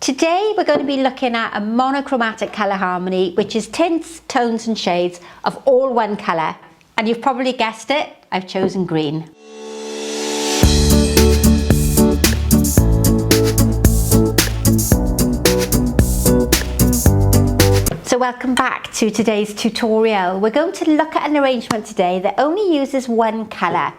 Today we're going to be looking at a monochromatic colour harmony, which is tints, tones and shades of all one colour. And you've probably guessed it, I've chosen green. So welcome back to today's tutorial. We're going to look at an arrangement today that only uses one colour.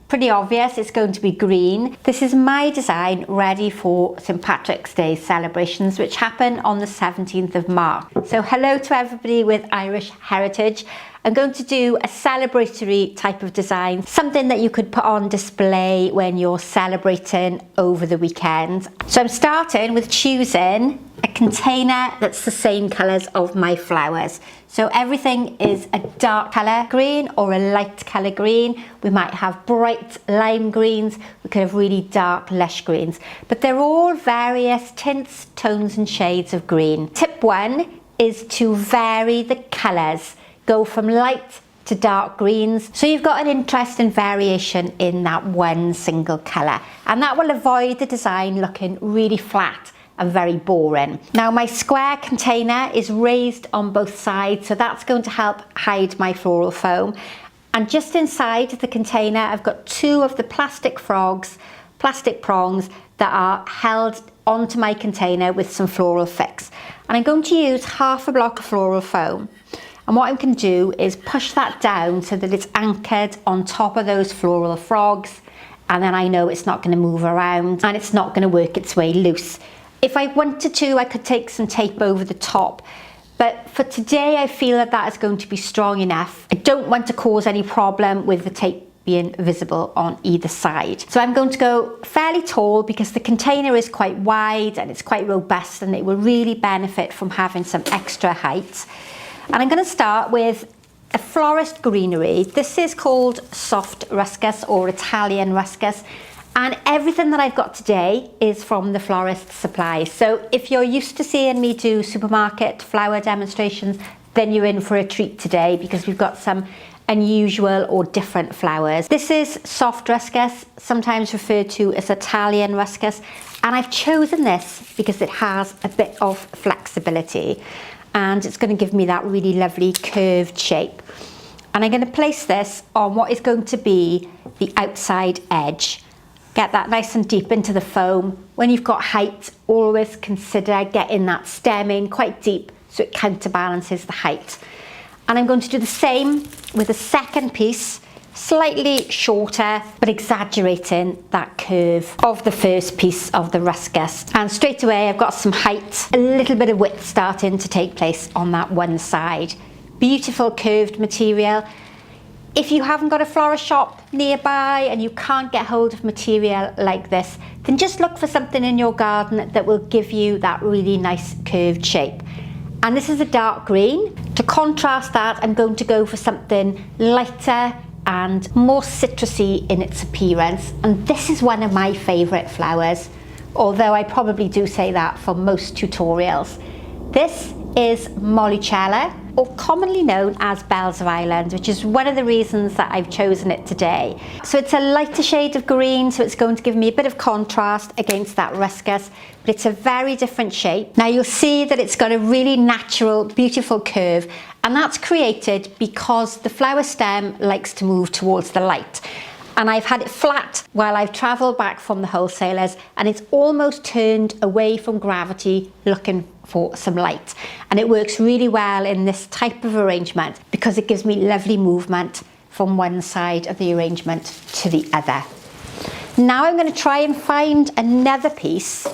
Pretty obvious, it's going to be green. This is my design ready for St. Patrick's Day celebrations, which happen on the 17th of March. So hello to everybody with Irish heritage. I'm going to do a celebratory type of design, something that you could put on display when you're celebrating over the weekend. So I'm starting with choosing a container that's the same colours of my flowers. So everything is a dark colour green or a light colour green. We might have bright lime greens, we could have really dark lush greens, but they're all various tints, tones and shades of green. Tip 1 is to vary the colours. Go from light to dark greens, so you've got an interest in variation in that one single colour, and that will avoid the design looking really flat and very boring. Now my square container is raised on both sides, so that's going to help hide my floral foam. And just inside the container I've got two of the plastic prongs that are held onto my container with some floral fix. And I'm going to use half a block of floral foam. And what I'm going to do is push that down so that it's anchored on top of those floral frogs, and then I know it's not going to move around and it's not going to work its way loose. If I wanted to, I could take some tape over the top, but for today I feel that that is going to be strong enough. I don't want to cause any problem with the tape being visible on either side. So I'm going to go fairly tall because the container is quite wide and it's quite robust, and it will really benefit from having some extra height. And I'm going to start with a florist greenery. This is called soft ruscus or Italian ruscus, and everything that I've got today is from the florist supply. So if you're used to seeing me do supermarket flower demonstrations, then you're in for a treat today because we've got some unusual or different flowers. This is soft ruscus, sometimes referred to as Italian ruscus, and I've chosen this because it has a bit of flexibility, and it's going to give me that really lovely curved shape. And I'm going to place this on what is going to be the outside edge. Get that nice and deep into the foam. When you've got height, always consider getting that stem in quite deep so it counterbalances the height. And I'm going to do the same with the second piece, slightly shorter, but exaggerating that curve of the first piece of the ruscus. And straight away I've got some height, a little bit of width starting to take place on that one side. Beautiful curved material. If you haven't got a florist shop nearby and you can't get hold of material like this, then just look for something in your garden that will give you that really nice curved shape. And this is a dark green. To contrast that, I'm going to go for something lighter and more citrusy in its appearance. And this is one of my favourite flowers, although I probably do say that for most tutorials. This is Monochromatic, or commonly known as Bells of Ireland, which is one of the reasons that I've chosen it today. So it's a lighter shade of green, so it's going to give me a bit of contrast against that ruscus, but it's a very different shape. Now you'll see that it's got a really natural, beautiful curve, and that's created because the flower stem likes to move towards the light. And I've had it flat while I've travelled back from the wholesalers, and it's almost turned away from gravity looking for some light. And it works really well in this type of arrangement because it gives me lovely movement from one side of the arrangement to the other. Now I'm going to try and find another piece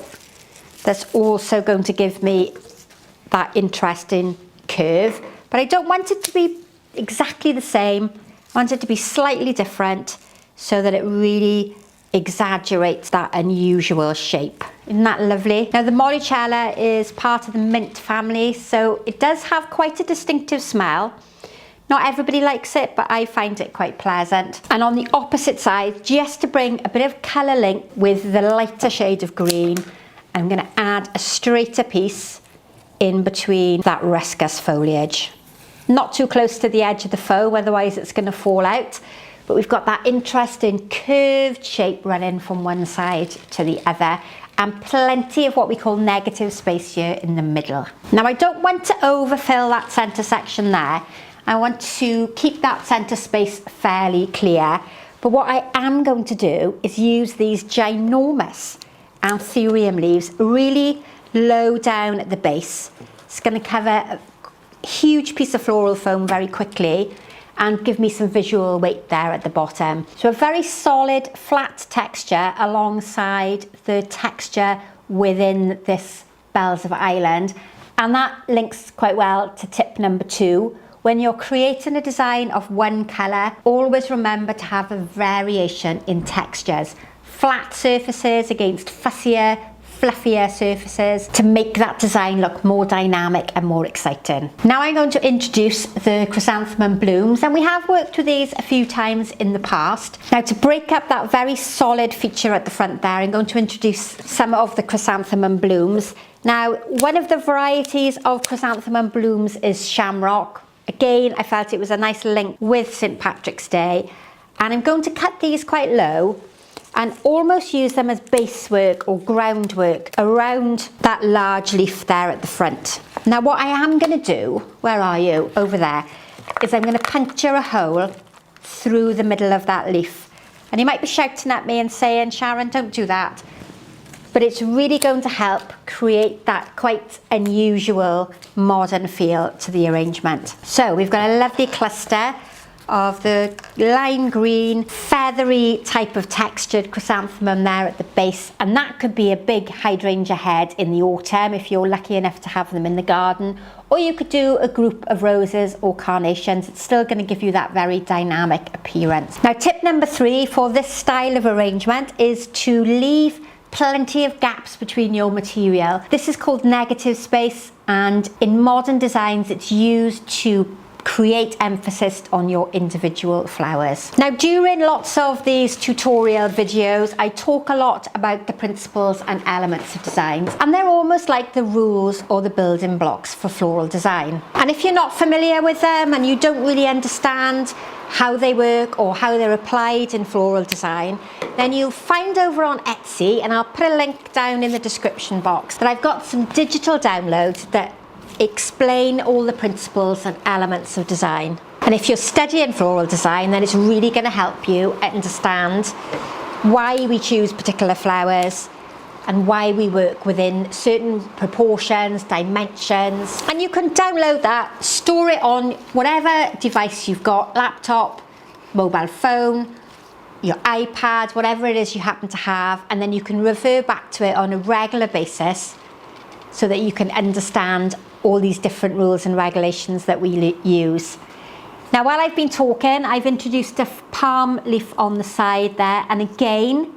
that's also going to give me that interesting curve, but I don't want it to be exactly the same. I want it to be slightly different, so that it really exaggerates that unusual shape. Isn't that lovely? Now the Monochromatic is part of the mint family, so it does have quite a distinctive smell. Not everybody likes it, but I find it quite pleasant. And on the opposite side, just to bring a bit of colour link with the lighter shade of green, I'm going to add a straighter piece in between that ruscus foliage. Not too close to the edge of the foam, otherwise it's going to fall out. But we've got that interesting curved shape running from one side to the other, and plenty of what we call negative space here in the middle. Now I don't want to overfill that centre section there. I want to keep that centre space fairly clear, but what I am going to do is use these ginormous anthurium leaves really low down at the base. It's going to cover a huge piece of floral foam very quickly and give me some visual weight there at the bottom. So a very solid flat texture alongside the texture within this Bells of Ireland, and that links quite well to tip number 2. When you're creating a design of one colour, always remember to have a variation in textures. Flat surfaces against fussier, fluffier surfaces to make that design look more dynamic and more exciting. Now I'm going to introduce the chrysanthemum blooms, and we have worked with these a few times in the past. Now to break up that very solid feature at the front there, I'm going to introduce some of the chrysanthemum blooms. Now one of the varieties of chrysanthemum blooms is shamrock. Again, I felt it was a nice link with St. Patrick's Day, and I'm going to cut these quite low and almost use them as base work or groundwork around that large leaf there at the front. Now what I am going to do, where are you? Over there, is I'm going to puncture a hole through the middle of that leaf. And you might be shouting at me and saying, Sharon, don't do that. But it's really going to help create that quite unusual modern feel to the arrangement. So we've got a lovely cluster of the lime green, feathery type of textured chrysanthemum there at the base, and that could be a big hydrangea head in the autumn if you're lucky enough to have them in the garden, or you could do a group of roses or carnations. It's still going to give you that very dynamic appearance. Now tip number 3 for this style of arrangement is to leave plenty of gaps between your material. This is called negative space, and in modern designs it's used to create emphasis on your individual flowers. Now during lots of these tutorial videos I talk a lot about the principles and elements of designs, and they're almost like the rules or the building blocks for floral design. And if you're not familiar with them and you don't really understand how they work or how they're applied in floral design, then you'll find over on Etsy, and I'll put a link down in the description box, that I've got some digital downloads that explain all the principles and elements of design. And if you're studying floral design, then it's really going to help you understand why we choose particular flowers and why we work within certain proportions, dimensions. And you can download that, store it on whatever device you've got, laptop, mobile phone, your iPad, whatever it is you happen to have, and then you can refer back to it on a regular basis so that you can understand all these different rules and regulations that we use. Now while I've been talking, I've introduced a palm leaf on the side there, and again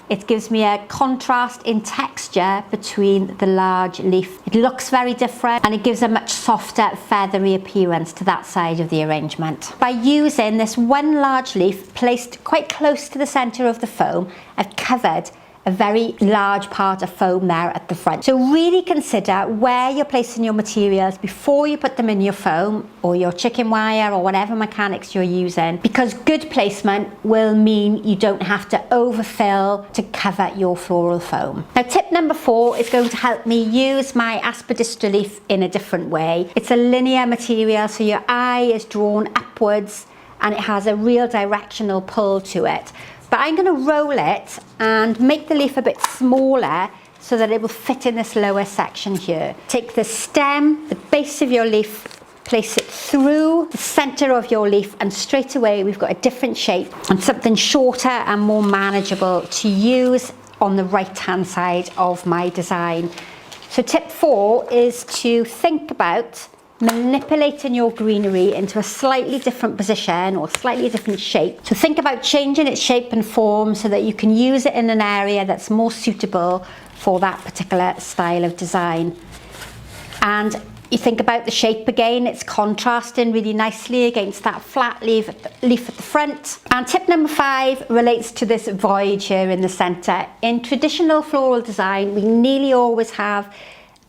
it gives me a contrast in texture between the large leaf. It looks very different and it gives a much softer feathery appearance to that side of the arrangement. By using this one large leaf placed quite close to the centre of the foam, I've covered a very large part of foam there at the front. So really consider where you're placing your materials before you put them in your foam or your chicken wire or whatever mechanics you're using, because good placement will mean you don't have to overfill to cover your floral foam. Now tip number 4 is going to help me use my aspidistra leaf in a different way. It's a linear material, so your eye is drawn upwards and it has a real directional pull to it. But I'm going to roll it and make the leaf a bit smaller so that it will fit in this lower section here. Take the stem, the base of your leaf, place it through the centre of your leaf, and straight away we've got a different shape and something shorter and more manageable to use on the right hand side of my design. So tip 4 is to think about manipulating your greenery into a slightly different position or slightly different shape. So think about changing its shape and form so that you can use it in an area that's more suitable for that particular style of design. And you think about the shape again, it's contrasting really nicely against that flat leaf at the front. And tip number 5 relates to this void here in the centre. In traditional floral design, we nearly always have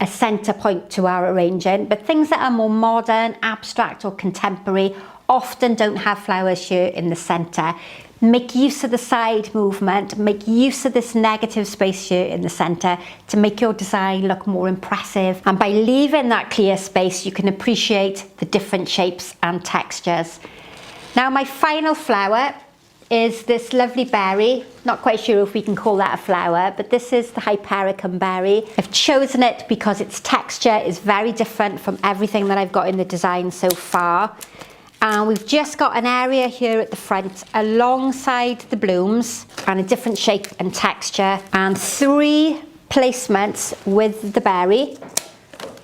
a centre point to our arranging, but things that are more modern, abstract or contemporary often don't have flowers here in the centre. Make use of the side movement, make use of this negative space here in the center to make your design look more impressive. And by leaving that clear space, you can appreciate the different shapes and textures. Now my final flower is this lovely berry. Not quite sure if we can call that a flower, but this is the Hypericum berry. I've chosen it because its texture is very different from everything that I've got in the design so far. And we've just got an area here at the front alongside the blooms and a different shape and texture, and 3 placements with the berry.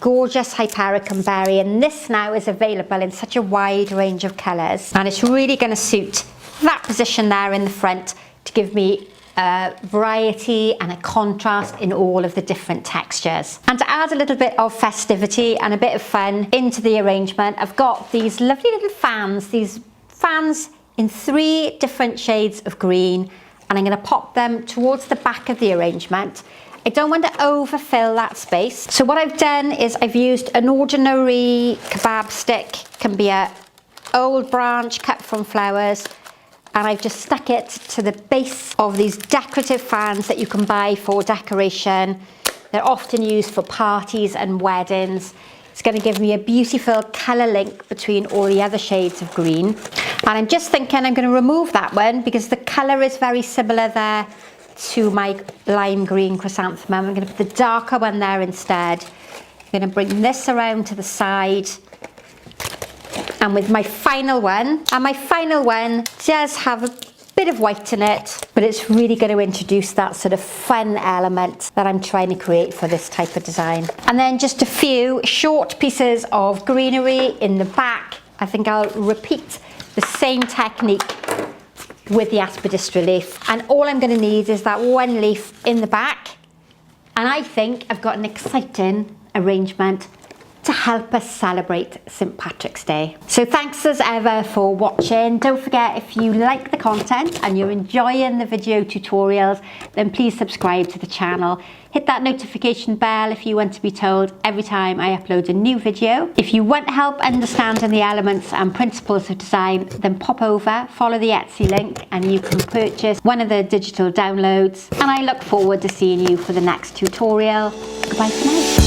Gorgeous Hypericum berry, and this now is available in such a wide range of colours, and it's really going to suit that position there in the front to give me a variety and a contrast in all of the different textures. And to add a little bit of festivity and a bit of fun into the arrangement, I've got these lovely little fans, these fans in 3 different shades of green, and I'm going to pop them towards the back of the arrangement. I don't want to overfill that space. So what I've done is I've used an ordinary kebab stick, can be an old branch cut from flowers, and I've just stuck it to the base of these decorative fans that you can buy for decoration. They're often used for parties and weddings. It's going to give me a beautiful colour link between all the other shades of green. And I'm just thinking I'm going to remove that one because the colour is very similar there to my lime green chrysanthemum. I'm going to put the darker one there instead. I'm going to bring this around to the side. And with my final one, and my final one does have a bit of white in it, but it's really going to introduce that sort of fun element that I'm trying to create for this type of design. And then just a few short pieces of greenery in the back. I think I'll repeat the same technique with the aspidistra leaf, and all I'm going to need is that one leaf in the back, and I think I've got an exciting arrangement to help us celebrate St. Patrick's Day. So thanks as ever for watching. Don't forget, if you like the content and you're enjoying the video tutorials, then please subscribe to the channel. Hit that notification bell if you want to be told every time I upload a new video. If you want help understanding the elements and principles of design, then pop over, follow the Etsy link, and you can purchase one of the digital downloads. And I look forward to seeing you for the next tutorial. Goodbye for now.